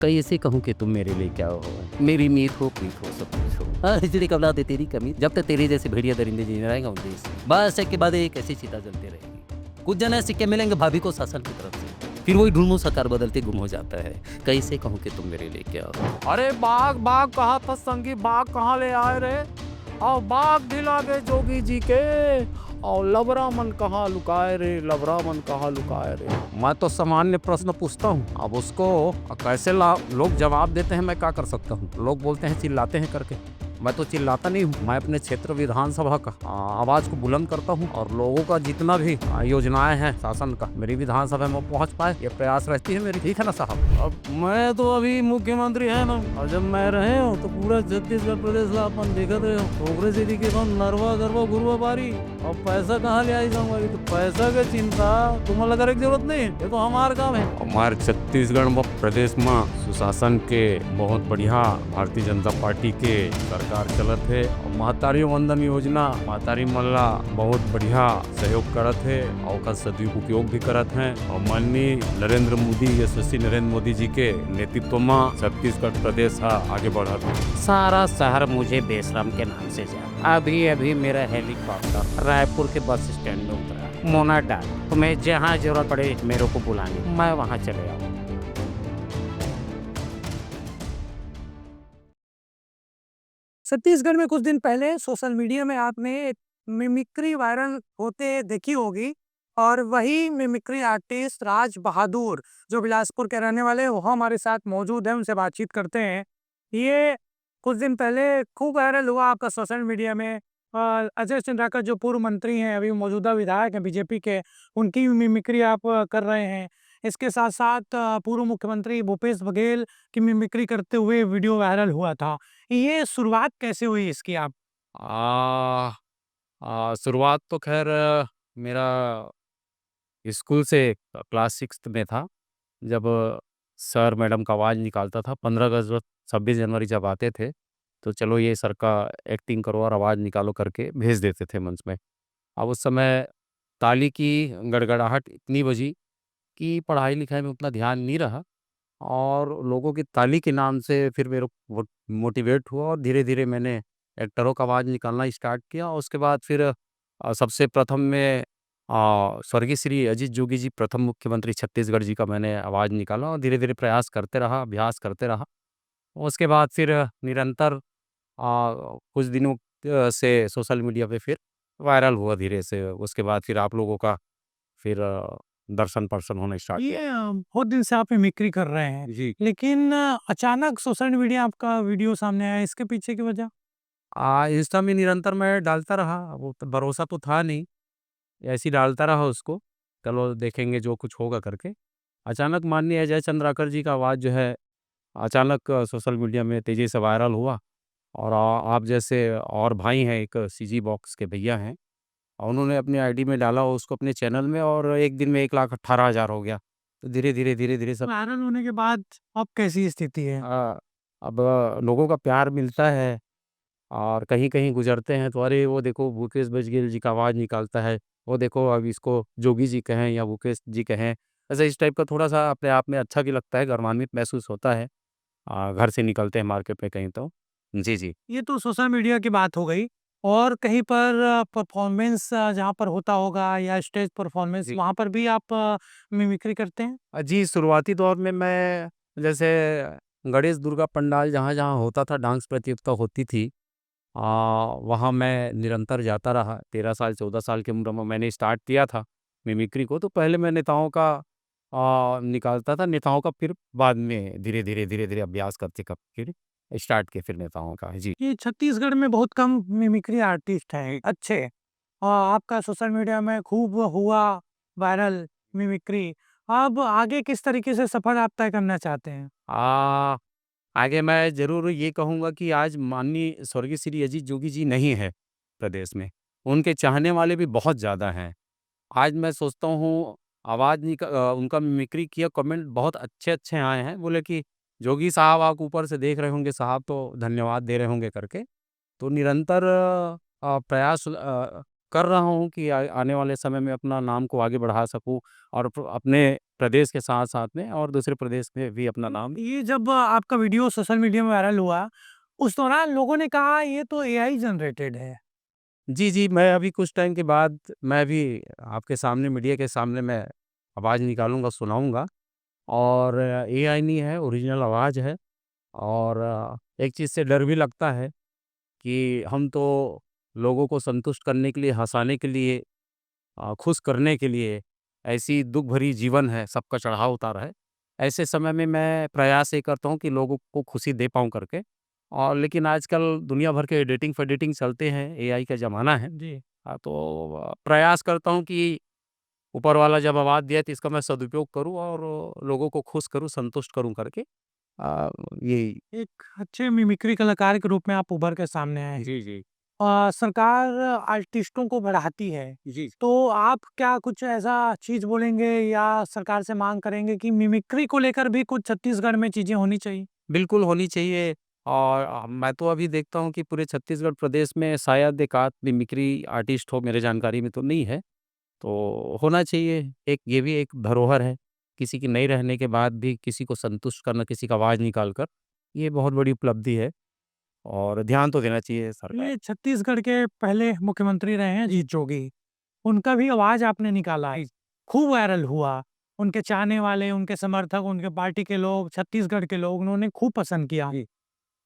कैसे कहूँ कि तुम मेरे लिए क्या हो? मेरी मीत हो, प्रीत हो, सब कुछ हो। हिजड़ी की औलाद है तेरी कमी, जब तक तेरे जैसे भेड़िया दरिंदे जी रहेंगे उन देश में। बस एक के बाद एक ऐसी चिता जलती रहेगी। कुछ जन ऐसे सिक्के मिलेंगे भाभी को शासन की तरफ से, फिर वही ढुलमुल सा कार बदलते गुम हो जाता है। कैसे कहूँ कि तुम मेरे लिए क्या हो? अरे बाग बाग कहा था संगी, बाग कहाँ ले आए रे? और बाग दिला गए जोगी जी के। और लबरा मन कहाँ लुकाए रे, लबरा मन कहाँ लुकाए रे। मैं तो सामान्य प्रश्न पूछता हूँ, अब उसको कैसे लोग जवाब देते हैं, मैं क्या कर सकता हूँ। लोग बोलते हैं चिल्लाते हैं करके, मैं तो चिल्लाता नहीं हूँ। मैं अपने क्षेत्र विधानसभा का आवाज को बुलंद करता हूँ और लोगों का जितना भी योजनाएं हैं शासन का मेरी विधानसभा में पहुँच पाए, ये प्रयास रहती है मेरी। ठीक है ना साहब? अब मैं तो अभी मुख्यमंत्री है ना, और जब मैं रहे हो तो पूरा छत्तीसगढ़ प्रदेश ला अपन देखते रहे हो। कांग्रेस यदि के कौन नरवा गरवा गुरवा बारी और पैसा कहाँ ले आई जाऊंगा, तो पैसा की चिंता तुम्हें लगा की जरूरत नहीं, ये तो हमारा काम है। हमारे छत्तीसगढ़ में प्रदेश में सुशासन के बहुत बढ़िया भारतीय जनता पार्टी के सरकार चलत है। और महतारी वंदन योजना महतारी मल्ला बहुत बढ़िया सहयोग करत है और का सदुपयोग भी करत हैं। और माननीय नरेंद्र मोदी, यशस्वी नरेंद्र मोदी जी के नेतृत्व में छत्तीसगढ़ प्रदेश आगे बढ़त है। सारा शहर मुझे बेशरम के नाम से जाना। अभी अभी मेरा हेलीकॉप्टर रायपुर के बस स्टैंड में उतरा। मोना डाल, तुम्हें जहाँ जरूरत पड़े मेरे को बुलाने, मैं वहाँ चले आऊँ। छत्तीसगढ़ में कुछ दिन पहले सोशल मीडिया में आपने एक मिमिक्री वायरल होते देखी होगी, और वही मिमिक्री आर्टिस्ट राज बहादुर जो बिलासपुर के रहने वाले हैं, वो हमारे साथ मौजूद हैं, उनसे बातचीत करते हैं। ये कुछ दिन पहले खूब वायरल हुआ आपका सोशल मीडिया में। अजय चंद्राकर जो पूर्व मंत्री हैं, अभी मौजूदा विधायक हैं बीजेपी के, उनकी मिमिक्री आप कर रहे हैं। इसके साथ साथ पूर्व मुख्यमंत्री भूपेश बघेल की मिमिक्री करते हुए वीडियो वायरल हुआ था। ये शुरुआत कैसे हुई इसकी आप? आ, शुरुआत तो खैर मेरा स्कूल से क्लास 6 में था, जब सर मैडम का आवाज़ निकालता था। 15 अगस्त और 26 जनवरी जब आते थे, तो चलो ये सर का एक्टिंग करो और आवाज़ निकालो करके भेज देते थे मंच में। अब उस समय ताली की गड़गड़ाहट इतनी बजी कि पढ़ाई-लिखाई में उतना ध्यान नहीं रहा, और लोगों की ताली के नाम से फिर मेरे को मोटिवेट हुआ और धीरे-धीरे मैंने एक्टरों का आवाज़ निकालना स्टार्ट किया। और उसके बाद फिर सबसे प्रथम में स्वर्गीय श्री अजीत जोगी जी प्रथम मुख्यमंत्री छत्तीसगढ़ जी का मैंने आवाज़ निकाला और धीरे-धीरे प्रयास करते रहा, अभ्यास करते रहा। उसके बाद फिर निरंतर कुछ दिनों से सोशल मीडिया पे फिर वायरल हुआ धीरे से। उसके बाद फिर आप लोगों का फिर दर्शन-पर्सन होना स्टार्ट हुआ। ये बहुत दिन से आप मिमिक्री कर रहे हैं, जी। लेकिन अचानक सोशल मीडिया आपका वीडियो सामने आया, इसके पीछे की वजह? इंस्टा में निरंतर मैं डालता रहा, वो तो भरोसा तो था नहीं, ऐसे ही डालता रहा उसको, चलो देखेंगे जो कुछ होगा करके। अचानक माननीय अजय चंद्राकर जी का आवाज़ जो है, अचानक सोशल मीडिया में तेज़ी से वायरल हुआ। और आप जैसे और भाई हैं, एक सीजी बॉक्स के भैया हैं, और उन्होंने अपनी आईडी में डाला उसको अपने चैनल में, और एक दिन में 1,18,000 हो गया। तो धीरे-धीरे, धीरे-धीरे सब वायरल होने के बाद अब कैसी स्थिति है? अब लोगों का प्यार मिलता है, और कहीं-कहीं गुज़रते हैं तो अरे वो देखो भूपेश बघेल जी का आवाज़ निकालता है, वो देखो अब इसको जोगी जी कहें या भूपेश जी कहें। ऐसा इस टाइप का थोड़ा-सा अपने आप में अच्छा भी लगता है, गर्वान्वित महसूस होता है। घर से निकलते हैं मार्केट में कहीं तो। जी, जी। ये तो सोशल मीडिया की बात हो गई, और कहीं पर परफॉर्मेंस जहाँ पर होता होगा या स्टेज परफॉर्मेंस, जी। वहाँ पर भी आप मिमिक्री करते हैं? जी, शुरुआती दौर में मैं जैसे गणेश दुर्गा पंडाल जहाँ-जहाँ होता था, डांस प्रतियोगिता होती थी, वहाँ मैं निरंतर जाता रहा। 13 साल 14 साल की उम्र में मैंने स्टार्ट किया था मिमिक्री को। तो पहले मैं नेताओं का निकालता था, नेताओं का फिर बाद में धीरे-धीरे, धीरे-धीरे अभ्यास करते क फिर स्टार्ट किया फिर नेताओं का। जी। ये छत्तीसगढ़ में बहुत कम मिमिक्री आर्टिस्ट हैं अच्छे, और आपका सोशल मीडिया में खूब हुआ वायरल मिमिक्री। अब आगे किस तरीके से सफर आप तय करना चाहते हैं? आ, आगे मैं ज़रूर ये कहूँगा कि आज माननीय स्वर्गीय श्री अजीत जोगी जी नहीं है प्रदेश में। उनके चाहने वाले भी बहुत ज़्यादा हैं। आज मैं सोचता हूँ उनका मिमिक्री किया कमेंट बहुत अच्छे-अच्छे आए हैं। बोले कि जोगी साहब आप ऊपर से देख रहे होंगे, साहब तो धन्यवाद दे रहे होंगे करके। तो निरंतर प्रयास कर रहा हूँ कि आने वाले समय में अपना नाम को आगे बढ़ा सकूँ और अपने प्रदेश के साथ-साथ में और दूसरे प्रदेश में भी अपना नाम ये जब आपका वीडियो सोशल मीडिया में वायरल हुआ, उस दौरान लोगों ने कहा ये तो एआई जनरेटेड है। जी, जी, मैं अभी कुछ टाइम के बाद मैं भी आपके सामने मीडिया के सामने मैं आवाज़ निकालूँगा, सुनाऊँगा और एआई नहीं है, ओरिजिनल आवाज़ है और एक चीज़ से डर भी लगता है कि हम तो लोगों को संतुष्ट करने के लिए, हँसाने के लिए खुश करने के लिए ऐसी दुःख भरी जीवन है, सबका चढ़ाव-उतार है। ऐसे समय में मैं प्रयास ये करता हूँ कि लोगों को खुशी दे पाऊँ करके और लेकिन आजकल दुनिया भर के एडिटिंग-फेडिटिंग चलते हैं, एआई का ज़माना है। जी। तो प्रयास करता हूँ कि ऊपर वाला जब आवाज़ दिया है तो इसका मैं सदुपयोग करूँ और लोगों को खुश करूँ, संतुष्ट करूँ करके यही एक अच्छे मिमिक्री कलाकार के रूप में आप उभर के सामने आए हैं। जी, जी। सरकार आर्टिस्टों को बढ़ाती है, जी। तो आप क्या कुछ ऐसा चीज़ बोलेंगे या सरकार से माँग करेंगे कि मिमिक्री को लेकर भी कुछ छत्तीसगढ़ में चीज़ें होनी चाहिए? बिल्कुल होनी चाहिए और मैं तो अभी देखता हूँ कि पूरे छत्तीसगढ़ प्रदेश में शायद एक आध मिमिक्री आर्टिस्ट हो, मेरे जानकारी में तो नहीं है। तो होना चाहिए, एक ये भी एक धरोहर है, किसी की नहीं रहने के बाद भी किसी को संतुष्ट करना, किसी का आवाज़ निकाल कर, ये बहुत बड़ी उपलब्धि है और ध्यान तो देना चाहिए सरकार ये छत्तीसगढ़ के पहले मुख्यमंत्री रहे हैं अजीत जोगी, उनका भी आवाज़ आपने निकाला, खूब वायरल हुआ। उनके चाहने वाले, उनके समर्थक, उनके पार्टी के लोग, छत्तीसगढ़ के लोग उन्होंने खूब पसंद किया।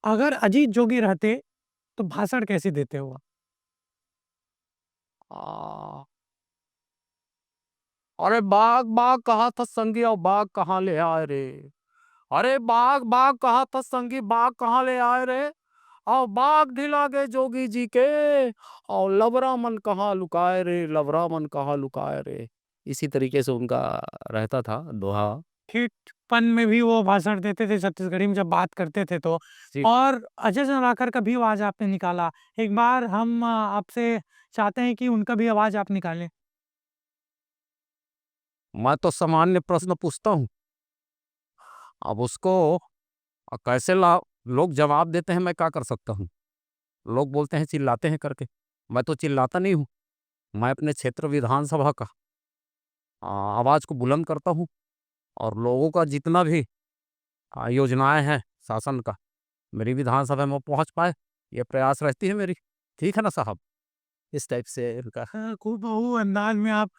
अगर अजीत जोगी रहते, तो भाषण कैसे देते वो? आ, अरे बाग बाग कहा था संगी और बाग कहाँ ले आए रे। अरे बाग बाग कहा था संगी बाग कहाँ ले आए रे। और बाग ढिला गए जोगी जी के और लबरा मन कहाँ लुकाए रे, लबरा मन कहाँ लुकाए रे। इसी तरीके से उनका रहता था दोहा। हिटपन में भी वो भाषण देते थे छत्तीसगढ़ी में जब बात करते थे तो। जी। और अजय चंद्राकर का भी आवाज़ आपने निकाला। एक बार हम आपसे चाहते हैं कि उनका भी आवाज़ आप निकालें। मैं तो सामान्य प्रश्न पूछता हूँ, अब उसको कैसे लोग जवाब देते हैं, मैं क्या कर सकता हूँ। लोग बोलते हैं चिल्लाते हैं करके, मैं तो चिल्लाता नहीं हूँ। मैं अपने क्षेत्र विधानसभा का आवाज़ को बुलंद करता हूँ और लोगों का जितना भी योजनाएं हैं शासन का मेरी विधानसभा में पहुंच पाए, ये प्रयास रहती है मेरी। ठीक है ना साहब, इस टाइप से इनका खूबहू अंदाज में आप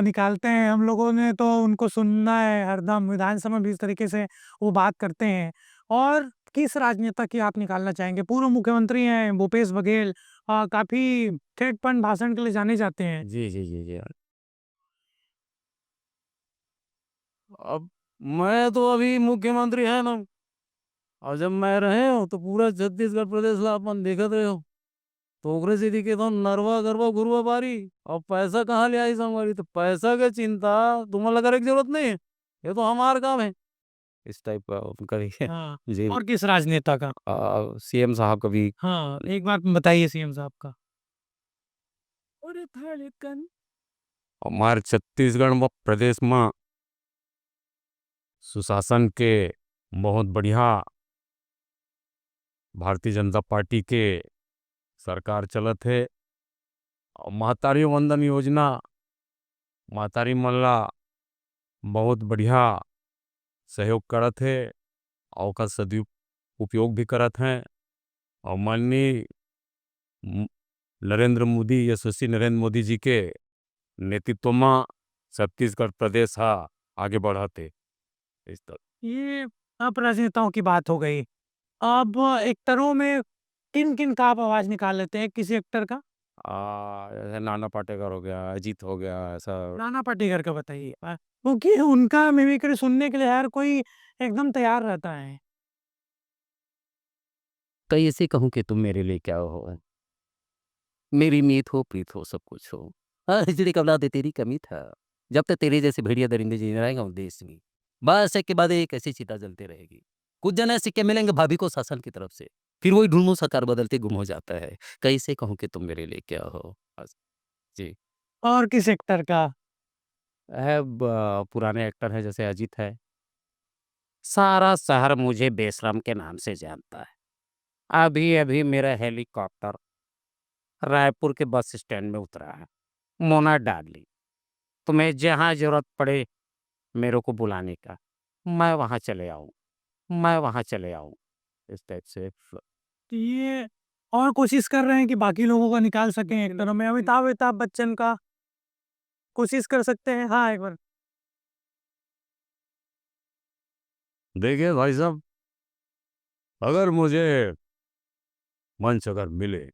निकालते हैं। हम लोगों ने तो उनको सुनना है हरदम, विधानसभा में भी इस तरीके से वो बात करते हैं। और किस राजनेता की आप निकालना चाहेंगे? पूर्व मुख्यमंत्री हैं भूपेश बघेल, काफ़ी ठेठपन भाषण के लिए जाने जाते हैं। जी, जी, जी, जी। अब मैं तो अभी मुख्यमंत्री है ना, और जब मैं रहे हो तो पूरा छत्तीसगढ़ प्रदेश ला अपन देखत रहे हो, तो ओकरे से दिखे तो नरवा गरवा गुरवा बारी और पैसा कहाँ ले आई संगवारी, तो पैसा के चिंता तुम्हारा लगा की जरूरत नहीं है, ये तो हमारा काम है। इस टाइप का उनका भी है। हाँ, जी। और किस राजनेता का? सीएम साहब का भी हाँ, एक बार बताइए सीएम साहब का। अरे था लेकिन हमारे छत्तीसगढ़ में प्रदेश में सुशासन के बहुत बढ़िया भारतीय जनता पार्टी के सरकार चलत है और महतारी वंदन योजना महतारी मन ला बहुत बढ़िया सहयोग करत है और ओकर उपयोग भी करत हैं और माननीय म- नरेंद्र मोदी यशस्वी नरेंद्र मोदी जी के नेतृत्व में छत्तीसगढ़ प्रदेश हा आगे बढ़ते इस तरह। ये अब राजनेताओं की बात हो गई। अब एक्टरों में किन-किन का आप आवाज़ निकाल लेते हैं किसी एक्टर का? जैसे नाना पाटेकर हो गया, अजीत हो गया, ऐसा। नाना पाटेकर का बताइए। क्योंकि उनका मिमिक्री सुनने के लिए हर कोई एकदम तैयार रहता है। कैसे कहूँ कि तुम मेरे लिए क्या हो? मेरी मीत हो प्रीत हो सब कुछ हो। हिजड़ी का औलाद तेरी कमी था। जब तक तेरे जैसे भेड़िया दरिंदे जी रहेंगे उस देश में, बस एक के बाद एक ऐसी चिता जलती रहेगी। कुछ जन ऐसे सिक्के मिलेंगे भाभी को शासन की तरफ से, फिर वही ढूंढूं सरकार बदलते गुम हो जाता है। कैसे कहूँ कि तुम मेरे लिए क्या हो? बस। जी। और किस एक्टर का? पुराने एक्टर है जैसे अजीत है। सारा शहर मुझे बेशरम के नाम से जानता है। अभी अभी मेरा हेलीकॉप्टर रायपुर के बस स्टैंड में उतरा है। मोना डार्लिंग, तुम्हें जहाँ जरूरत पड़े मेरे को बुलाने का, मैं वहाँ चले आऊँ, मैं वहाँ चले आऊँ, इस टाइप से। तो ये और कोशिश कर रहे हैं कि बाकी लोगों को निकाल सकें एक्टरों में। अमिताभ अमिताभ बच्चन का कोशिश कर सकते हैं। हाँ, एक बार। देखिए भाई साहब, अगर मुझे मंच अगर मिले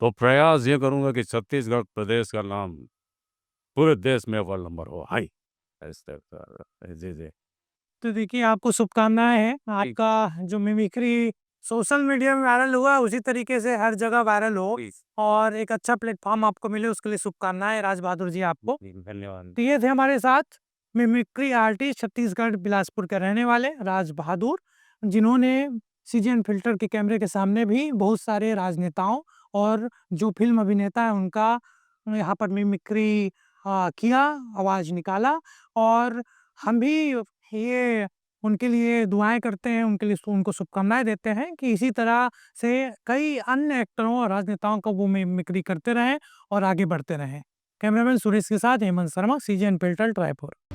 तो प्रयास ये करूंगा कि छत्तीसगढ़ प्रदेश का नाम पूरे देश में अव्वल नंबर हो। हाय जी जी। तो देखिए, आपको शुभकामनाएँ हैं। आपका जो मिमिक्री सोशल मीडिया में वायरल हुआ है, उसी तरीके से हर जगह वायरल हो और एक अच्छा प्लेटफ़ॉर्म आपको मिले, उसके लिए शुभकामनाएँ राज बहादुर जी आपको। धन्यवाद। तो ये थे हमारे साथ मिमिक्री आर्टिस्ट छत्तीसगढ़ बिलासपुर के रहने वाले राज बहादुर, जिन्होंने सीजन फ़िल्टर के कैमरे के सामने भी बहुत सारे राजनेताओं और जो फ़िल्म अभिनेता हैं उनका यहाँ पर मिमिक्री किया, आवाज़ निकाला और हम भी ये उनके लिए दुआएँ करते हैं, उनके लिए उनको शुभकामनाएँ देते हैं कि इसी तरह से कई अन्य एक्टरों और राजनेताओं का वो मिमिक्री करते रहें और आगे बढ़ते रहें। कैमरामैन सुरेश के साथ हेमंत शर्मा, सीजन फ़िल्टर, रायपुर।